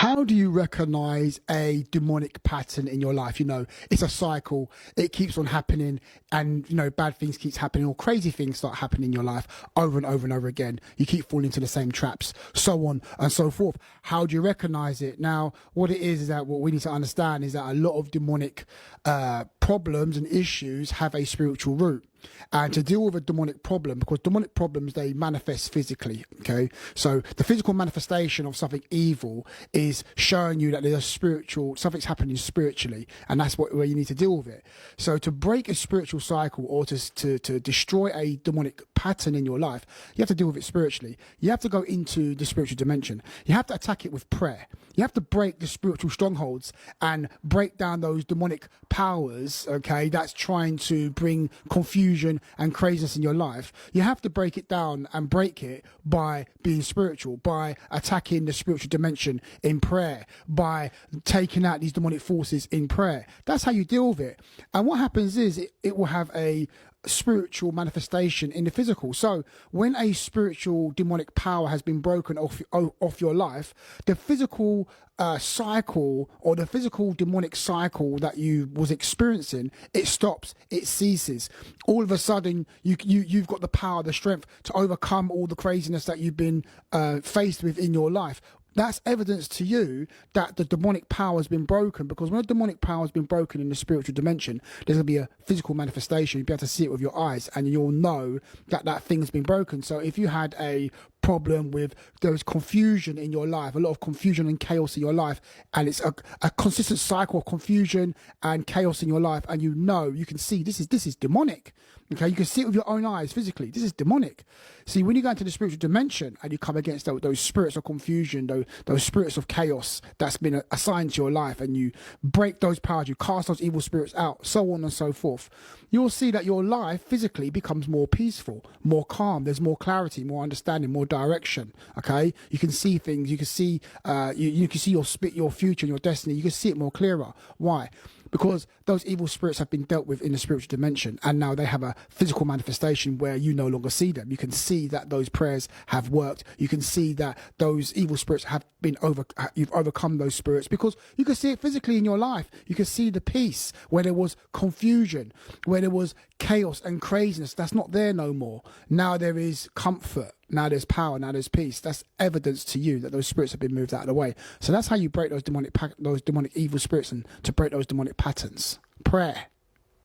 How do you recognize a demonic pattern in your life? You know, it's a cycle. It keeps on happening, and, you know, bad things keeps happening, or crazy things start happening in your life over and over and over again. You keep falling into the same traps, so on and so forth. How do you recognize it? Now, what it is that what we need to understand is that a lot of demonic problems and issues have a spiritual root. And to deal with a demonic problem, because demonic problems, they manifest physically, okay? So the physical manifestation of something evil is showing you that there's a spiritual, something's happening spiritually, and that's where you need to deal with it. So to break a spiritual cycle, or to destroy a demonic pattern in your life, you have to deal with it spiritually. You have to go into the spiritual dimension. You have to attack it with prayer. You have to break the spiritual strongholds and break down those demonic powers, okay, that's trying to bring confusion and craziness in your life. You have to break it down and break it by being spiritual, by attacking the spiritual dimension in prayer, by taking out these demonic forces in prayer. That's how you deal with it. And what happens is it will have a spiritual manifestation in the physical. So when a spiritual demonic power has been broken off your life, the physical cycle, or the physical demonic cycle that you was experiencing, it stops, it ceases. All of a sudden you've got the power, the strength to overcome all the craziness that you've been faced with in your life. That's evidence to you that the demonic power has been broken, because when a demonic power has been broken in the spiritual dimension, there's going to be a physical manifestation. You'll be able to see it with your eyes, and you'll know that that thing has been broken. So if you had a problem with, there is confusion in your life, a lot of confusion and chaos in your life, and it's a consistent cycle of confusion and chaos in your life, and you know, you can see this is demonic. Okay, you can see it with your own eyes physically. This is demonic. See, when you go into the spiritual dimension and you come against those spirits of confusion, those spirits of chaos that's been assigned to your life, and you break those powers, you cast those evil spirits out, so on and so forth, you'll see that your life physically becomes more peaceful, more calm. There's more clarity, more understanding, more direction. Okay, you can see things. You can see you can see your future and your destiny. You can see it more clearer. Why? Because those evil spirits have been dealt with in the spiritual dimension, and now they have a physical manifestation where you no longer see them. You can see that those prayers have worked. You can see that those evil spirits have been you've overcome those spirits, because you can see it physically in your life. You can see the peace where there was confusion, where there was chaos and craziness. That's not there no more. Now there is comfort. Now there's power. Now there's peace. That's evidence to you that those spirits have been moved out of the way. So that's how you break those demonic evil spirits, and to break those demonic patterns. Prayer.